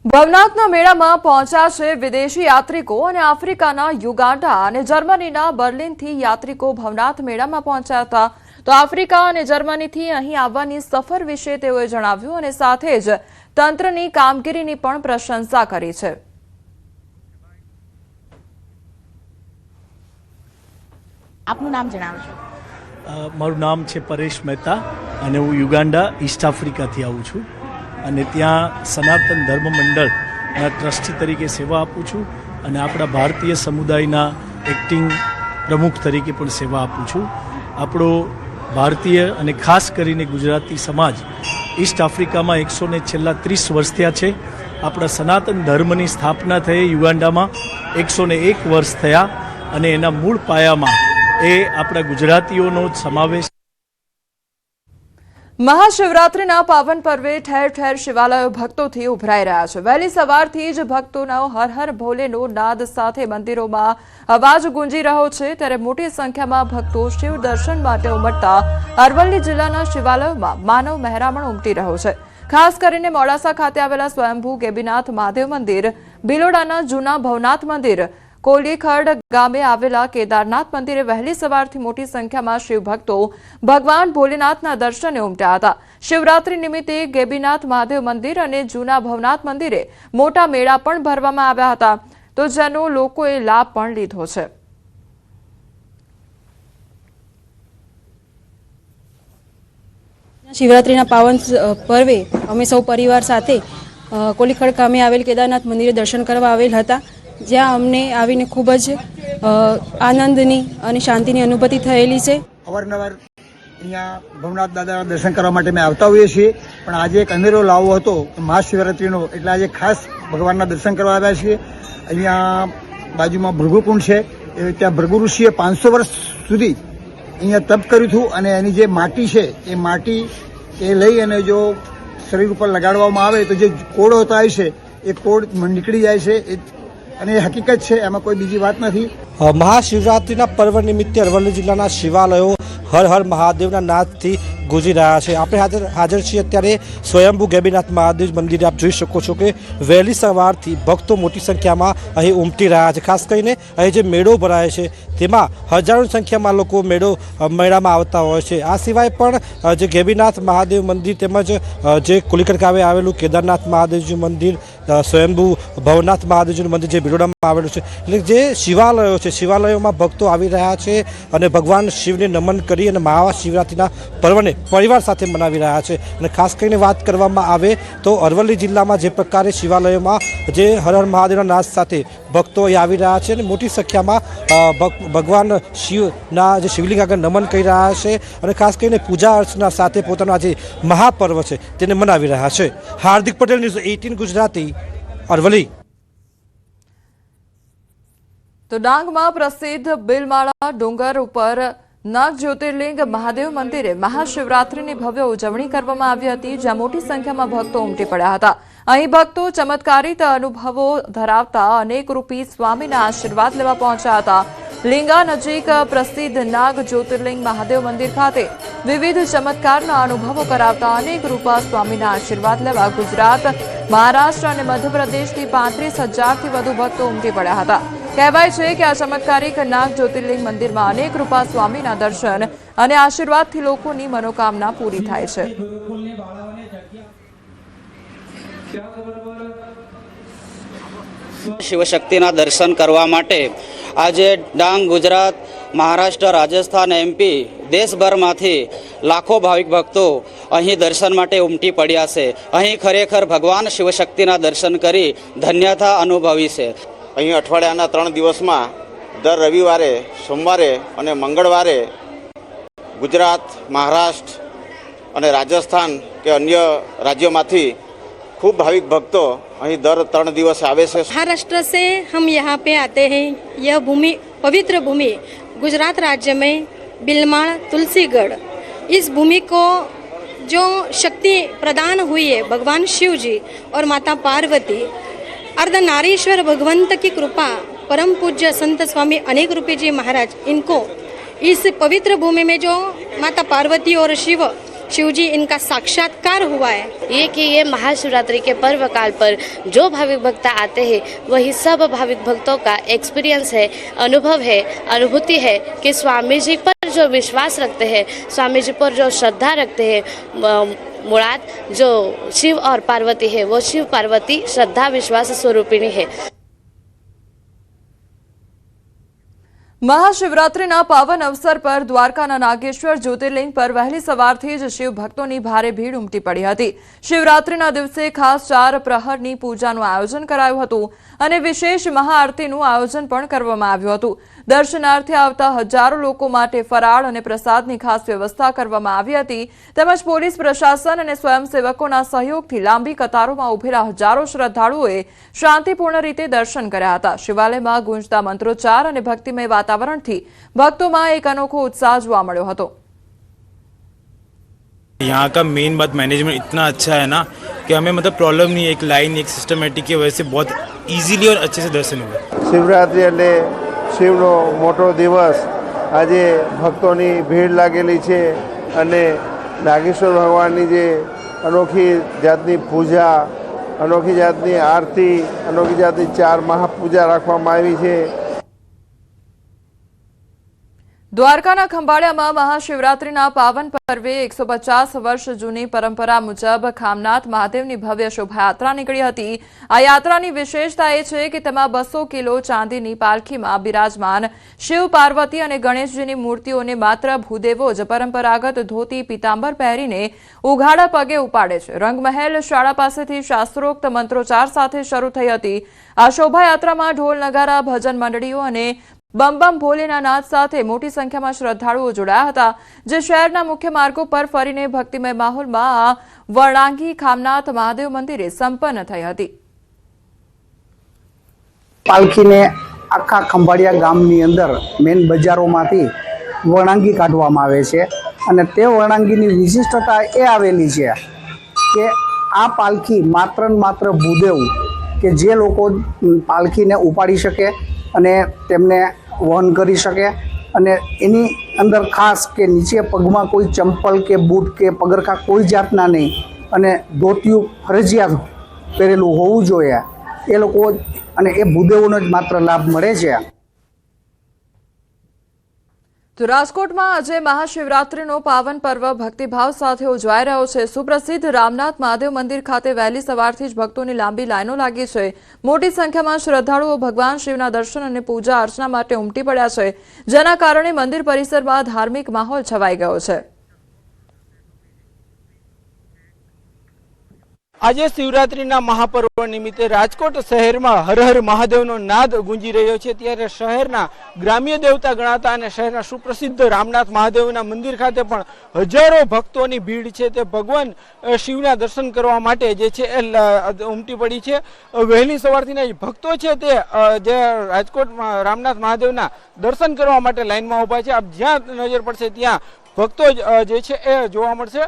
ભવનાથના મેળામાં પહોંચ્યા છે વિદેશી યાત્રિકો અને આફ્રિકાના યુગાન્ડા અને જર્મનીના બર્લિનથી યાત્રિકો ભવનાથ મેળામાં પહોંચ્યા હતા। તો આફ્રિકા અને જર્મનીથી અહીં આવવાની સફર વિશે તેઓએ જણાવ્યું અને સાથે જ તંત્રની કામગીરીની પણ પ્રશંસા કરી છે। આપનું નામ જણાવજો। મારું નામ છે પરેશ મહેતા અને હું યુગાન્ડા ઈસ્ટ આફ્રિકાથી આવું છું અને ત્યાં સનાતન ધર્મ મંડળના ટ્રસ્ટી તરીકે સેવા આપું છું અને આપણા ભારતીય સમુદાયના એક્ટિંગ પ્રમુખ તરીકે પણ સેવા આપું છું। આપણો ભારતીય અને ખાસ કરીને ગુજરાતી સમાજ ઈસ્ટ આફ્રિકામાં 130 વર્ષ થયા છે। આપણા સનાતન ધર્મની સ્થાપના થઈ યુગાન્ડામાં 101 વર્ષ થયા અને એના મૂળ પાયામાં એ આપણા ગુજરાતીઓનો સમાવેશ। મહાશિવરાત્રિના પાવન પર્વે ઠેર ઠેર શિવાલયો ભક્તોથી ઉભરાઈ રહ્યા છે। વહેલી સવારથી જ ભક્તોનો હર હર ભોલેનો નાદ સાથે મંદિરોમાં અવાજ ગુંજી રહ્યો છે, ત્યારે મોટી સંખ્યામાં ભક્તો શિવ દર્શન માટે ઉમટતા અરવલ્લી જિલ્લાના શિવાલયોમાં માનવ મહેરામણ ઉમટી રહ્યો છે। ખાસ કરીને મોડાસા ખાતે આવેલા સ્વયંભૂ ગેબીનાથ મહાદેવ મંદિર, ભિલોડાના જૂના ભવનાથ મંદિર, કોલીખડ ગામે આવેલા કેદારનાથ મંદિરે વહેલી સવારથી મોટી સંખ્યામાં શિવભક્તો ભગવાન ભોલેનાથના દર્શને ઉમટ્યા હતા। શિવરાત્રી નિમિત્તે ગેબીનાથ મહાદેવ મંદિર અને જૂના ભવનાથ મંદિરે મોટા મેળા પણ ભરવામાં આવ્યા હતા, તો જેનો લોકોએ લાભ પણ લીધો છે। શિવરાત્રીના પાવન પર્વે અમે સૌ પરિવાર સાથે કોલીખડ ગામે આવેલ કેદારનાથ મંદિરે દર્શન કરવા આવેલ હતા, જ્યાં અમને આવીને ખૂબ જ આનંદની અને શાંતિની અનુભૂતિ થયેલી છે। અવારનવાર અહીંયા ભવનાથ દાદાના દર્શન કરવા માટે અમે આવતા હોઈએ છીએ, પણ આજે એક અનેરો લાવો હતો મહાશિવરાત્રિનો, એટલે આજે ખાસ ભગવાનના દર્શન કરવા આવ્યા છીએ। અહીંયા બાજુમાં ભૃગુકુંડ છે, ત્યાં ભૃગુ ઋષિએ 500 વર્ષ સુધી અહીંયા તપ કર્યું હતું અને એની જે માટી છે એ માટી એ લઈ અને જો શરીર ઉપર લગાડવામાં આવે તો જે કોડ હોતા હોય છે એ કોડ નીકળી જાય છે અને એ હકીકત છે, એમાં કોઈ બીજી વાત નથી। મહાશિવરાત્રિના પર્વ નિમિત્તે અરવલ્લી જિલ્લાના શિવાલયો હર હર મહાદેવના નાદથી ગુંજી રહ્યા છે। આપણે હાજર છીએ અત્યારે સ્વયંભૂ ગેબીનાથ મહાદેવ મંદિરે। આપ જોઈ શકો છો કે વહેલી સવારથી ભક્તો મોટી સંખ્યામાં અહીં ઉમટી રહ્યા છે। ખાસ કરીને અહીં જે મેળો ભરાય છે તેમાં હજારોની સંખ્યામાં લોકો મેળામાં આવતા હોય છે। આ સિવાય પણ જે ગેબીનાથ મહાદેવ મંદિર તેમજ જે કોલીખડ ગામે આવેલું કેદારનાથ મહાદેવજી મંદિર, સ્વયંભૂ ભવનાથ મહાદેવજીનું મંદિર જે ભિલોડામાં આવેલું છે, એટલે જે શિવાલયો છે શિવાલયોમાં ભક્તો આવી રહ્યા છે અને ભગવાન શિવને નમન કરી અને મહાશિવરાત્રિના પર્વને પરિવાર સાથે મનાવી રહ્યા છે। અને ખાસ કરીને વાત કરવામાં આવે તો અરવલ્લી જિલ્લામાં જે પ્રકારે શિવાલયોમાં જે હર હર મહાદેવના નાદ સાથે ભક્તો અહીં આવી રહ્યા છે અને મોટી સંખ્યામાં ભગવાન શિવના જે શિવલિંગ આગળ નમન કરી રહ્યા છે અને ખાસ કરીને પૂજા અર્ચના સાથે પોતાનો આ જે મહાપર્વ છે તેને મનાવી રહ્યા છે। હાર્દિક પટેલ, ન્યૂઝ 18 ગુજરાતી, અરવલ્લી। તો ડાંગમાં પ્રસિદ્ધ બિલમાળા ડુંગર ઉપર નાગ જ્યોતિર્લિંગ મહાદેવ મંદિરે મહાશિવરાત્રિની ભવ્ય ઉજવણી કરવામાં આવી હતી, જ્યાં મોટી સંખ્યામાં ભક્તો ઉમટી પડ્યા હતા। અહીં ભક્તો ચમત્કારિક અનુભવો ધરાવતા અનેક રૂપી સ્વામીના આશીર્વાદ લેવા પહોંચ્યા હતા। લીંગા નજીક પ્રસિદ્ધ નાગ જ્યોતિર્લિંગ મહાદેવ મંદિર ખાતે વિવિધ ચમત્કારના અનુભવો કરાવતા અનેક રૂપા સ્વામીના આશીર્વાદ લેવા ગુજરાત, મહારાષ્ટ્ર અને મધ્યપ્રદેશથી 35,000થી વધુ ભક્તો ઉમટી પડ્યા હતા। કહેવાય છે કે આ ચમત્કારિક નાગ જ્યોતિર્લિંગ મંદિરમાં અનેક રૂપા સ્વામીના દર્શન અને આશીર્વાદથી લોકોની મનોકામના પૂરી થાય છે। શિવશક્તિના દર્શન કરવા માટે આજે ડાંગ, ગુજરાત, મહારાષ્ટ્ર, રાજસ્થાન, MP દેશભરમાંથી લાખો ભાવિક ભક્તો અહીં દર્શન માટે ઉમટી પડ્યા છે। અહીં ખરેખર ભગવાન શિવશક્તિના દર્શન કરી ધન્યતા અનુભવી છે। અહીં અઠવાડિયાના 3 દિવસમાં દર રવિવારે, સોમવારે અને મંગળવારે ગુજરાત, મહારાષ્ટ્ર અને રાજસ્થાન કે અન્ય રાજ્યોમાંથી खूब भाविक भक्तों અહીં દર 3 દિવસ આવે છે। महाराष्ट्र से हम यहाँ पे आते हैं। यह भूमि पवित्र भूमि गुजरात राज्य में बिलमाड़ तुलसीगढ़, इस भूमि को जो शक्ति प्रदान हुई है भगवान शिव जी और माता पार्वती, अर्धनारीश्वर भगवंत की कृपा, परम पूज्य संत स्वामी अनेक रूपी जी महाराज, इनको इस पवित्र भूमि में जो माता पार्वती और शिव शिव जी इनका साक्षात्कार हुआ है। ये कि ये महाशिवरात्रि के पर्व काल पर जो भाविक भक्त आते हैं वही सब भाविक भक्तों का एक्सपीरियंस है, अनुभव है, अनुभूति है कि स्वामी जी पर जो विश्वास रखते हैं, स्वामी जी पर जो श्रद्धा रखते हैं, मुराद जो शिव और पार्वती है वो शिव पार्वती श्रद्धा विश्वास स्वरूपिणी है। મહાશિવરાત્રિના પાવન અવસર પર દ્વારકાના નાગેશ્વર જ્યોતિર્લિંગ પર વહેલી સવારથી જ શિવ ભક્તોની ભારે ભીડ ઉમટી પડી હતી। શિવરાત્રિના દિવસે ખાસ 4 પ્રહરની પૂજાનું આયોજન કરાયું હતું અને વિશેષ મહાઆરતીનું આયોજન પણ કરવામાં આવ્યું હતું। દર્શનાર્થે આવતા હજારો લોકો માટે ફરાળ અને પ્રસાદની ખાસ વ્યવસ્થા કરવામાં આવી હતી તેમજ પોલીસ પ્રશાસન અને સ્વયંસેવકોના સહયોગથી લાંબી કતારોમાં ઉભેલા હજારો શ્રદ્ધાળુઓએ શાંતિપૂર્ણ રીતે દર્શન કર્યા હતા। શિવાલયમાં ગુંજતા મંત્રોચ્ચાર અને ભક્તિમય વાતાવરણથી ભક્તોમાં એક અનોખો उत्साह જોવા મળ્યો હતો। यहाँ का मेन बात मैनेजमेंट इतना अच्छा है ना कि हमें मतलब प्रॉब्लम नहीं है, एक लाइन एक सिस्टमेटिक की वजह से बहुत इजीली और अच्छे से दर्शन हुए। શિવરાત્રિ એટલે શિવનો મોટો દિવસ। આજે ભક્તોની ભીડ લાગેલી છે અને નાગેશ્વર ભગવાનની જે અનોખી જાતની પૂજા, અનોખી જાતની આરતી, અનોખી જાતની 4 મહાપૂજા રાખવામાં આવી છે। દ્વારકાના ખંભાળિયામાં મહાશિવરાત્રિના પાવન પર્વે 150 વર્ષ જૂની પરંપરા મુજબ ખામનાથ મહાદેવની ભવ્ય શોભાયાત્રા નીકળી હતી। આ યાત્રાની વિશેષતા એ છે કે તેમાં 200 કિલો ચાંદીની પાલખીમાં બિરાજમાન શિવ પાર્વતી અને ગણેશજીની મૂર્તિઓને માત્ર ભૂદેવો જ પરંપરાગત ધોતી પીતાંબર પહેરીને ઉઘાડા પગે ઉપાડે છે। રંગમહેલ શાળા પાસેથી શાસ્ત્રોક્ત મંત્રોચ્ચાર સાથે શરૂ થઈ હતી। આ શોભાયાત્રામાં ઢોલ નગારા, ભજન મંડળીઓ અને બમ બમ ભોલેના નાદ સાથે મોટી સંખ્યામાં શ્રદ્ધાળુઓ જોડાયા હતા જે શહેરના મુખ્ય માર્ગો પર ફરીને ભક્તિમય માહોલમાં આ વર્ણાંગી ખામનાથ મહાદેવ મંદિરે સંપન્ન થઈ હતી। પાલખીને આખા ખંભાળિયા ગામની અંદર મેન બજારોમાંથી વર્ણાંગી કાઢવામાં આવે છે અને તે વર્ણાંગીની વિશિષ્ટતા એ આવેલી છે કે આ પાલખી માત્ર ને માત્ર ભૂદેવ કે જે લોકો પાલખીને ઉપાડી શકે અને તેમને વહન કરી શકે અને એની અંદર ખાસ કે નીચે પગમાં કોઈ ચંપલ કે બૂટ કે પગરખા કોઈ જાતના નહીં અને ધોતિયું ફરજિયાત પહેરેલું હોવું જોઈએ। એ લોકો અને એ ભૂદેવોનો જ માત્ર લાભ મળે છે। તો રાજકોટમાં આજે મહાશિવરાત્રિનો પાવન પર્વ ભક્તિભાવ સાથે ઉજવાઈ રહ્યો છે। સુપ્રસિદ્ધ રામનાથ મહાદેવ મંદિર ખાતે વહેલી સવારથી જ ભક્તોની લાંબી લાઈનો લાગી છે। મોટી સંખ્યામાં શ્રદ્ધાળુઓ ભગવાન શિવના દર્શન અને પૂજા અર્ચના માટે ઉમટી પડ્યા છે જેના કારણે મંદિર પરિસરમાં ધાર્મિક માહોલ છવાઈ ગયો છે। આજે શિવરાત્રીના મહાપર્વ નિમિત્તે રાજકોટ શહેરમાં હર હર મહાદેવનો નાદ ગુંજી રહ્યો છે ત્યારે શહેરના ગ્રામ્ય દેવતા ગણાતા અને શહેરના સુપ્રસિદ્ધ રામનાથ મહાદેવના મંદિર ખાતે પણ હજારો ભક્તોની ભીડ છે તે ભગવાન શિવના દર્શન કરવા માટે જે છે એ ઉમટી પડી છે। વહેલી સવારથી ભક્તો છે તે જે રાજકોટમાં રામનાથ મહાદેવના દર્શન કરવા માટે લાઈનમાં ઊભા છે। આપ જ્યાં નજર પડશે ત્યાં ભક્તો જે છે એ જોવા મળશે।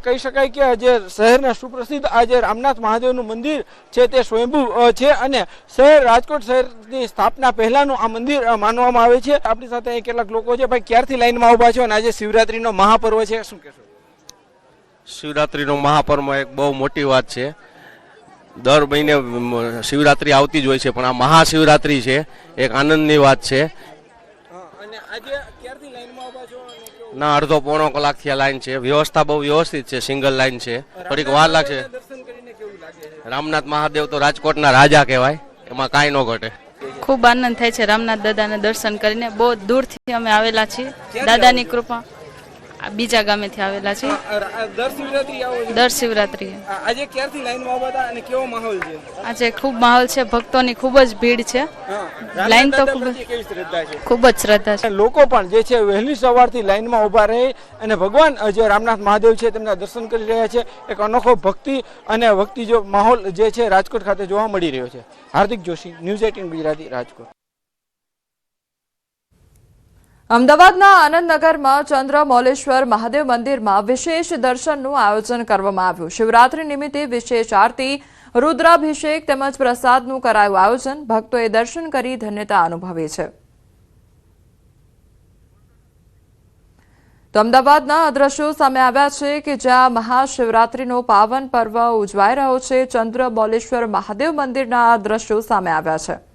કહી શકાય કે જે શહેરના સુપ્રસિદ્ધ આજે રામનાથ મહાદેવનું મંદિર છે તે સ્વયંભૂ છે અને શહેર રાજકોટ શહેરની સ્થાપના પહેલાનું આ મંદિર માનવામાં આવે છે। આપણી સાથે અહીં કેટલાક લોકો છે, ભાઈ ક્યારથી લાઈનમાં ઊભા છો અને આજે શિવરાત્રીનો મહાપર્વ છે, શું કહેશો? શિવરાત્રીનો મહાપર્વ એક બહુ મોટી વાત છે। દર મહિને શિવરાત્રી આવતી જ હોય છે પણ આ મહાશિવરાત્રી છે એક આનંદની વાત છે। અને આજે ક્યારથી લાઈનમાં ઊભા છો? ના, અડધો પોણો કલાકથી આ લાઈન છે। વ્યવસ્થા બહુ વ્યવસ્થિત છે, સિંગલ લાઈન છે, થોડીક વાર લાગશે। રામનાથ મહાદેવ તો રાજકોટના રાજા કહેવાય, એમાં કાંઈ ન ઘટે। ખૂબ આનંદ થાય છે રામનાથ દાદાના દર્શન કરીને। બહુ દૂરથી અમે આવેલા છીએ, દાદાની કૃપા બીજા ગામેથી આવેલા છીએ। દર શિવરાત્રી આવો છો? દર શિવરાત્રી। આજે ક્યારથી લાઈનમાં ઊભા હતા અને કેવો માહોલ છે? આજે ખૂબ માહોલ છે, ભક્તોની ખૂબ જ ભીડ છે। લાઈન તો ખૂબ જ શ્રદ્ધા છે। લોકો પણ જે છે વહેલી સવારથી લાઈનમાં ઊભા રહી અને ભગવાન જે રામનાથ મહાદેવ છે તેમના દર્શન કરી રહ્યા છે। એક અનોખો ભક્તિ અને ભક્તિ જો માહોલ જે છે રાજકોટ ખાતે જોવા મળી રહ્યો છે। હાર્દિક જોશી, ન્યૂઝ 18 ગુજરાતી, રાજકોટ। અમદાવાદના આનંદનગરમાં ચંદ્રમૌલેશ્વર મહાદેવ મંદિરમાં વિશેષ દર્શનનું આયોજન કરવામાં આવ્યું। શિવરાત્રી નિમિત્તે વિશેષ આરતી, રુદ્રાભિષેક તેમજ પ્રસાદનું કરાયું આયોજન। ભક્તોએ દર્શન કરી ધન્યતા અનુભવી છે। તો અમદાવાદના આ દ્રશ્યો સામે આવ્યા છે કે જ્યાં મહાશિવરાત્રીનો પાવન પર્વ ઉજવાઈ રહ્યો છે. ચંદ્ર બોલેશ્વર મહાદેવ મંદિરના આ દ્રશ્યો સામે આવ્યા છે.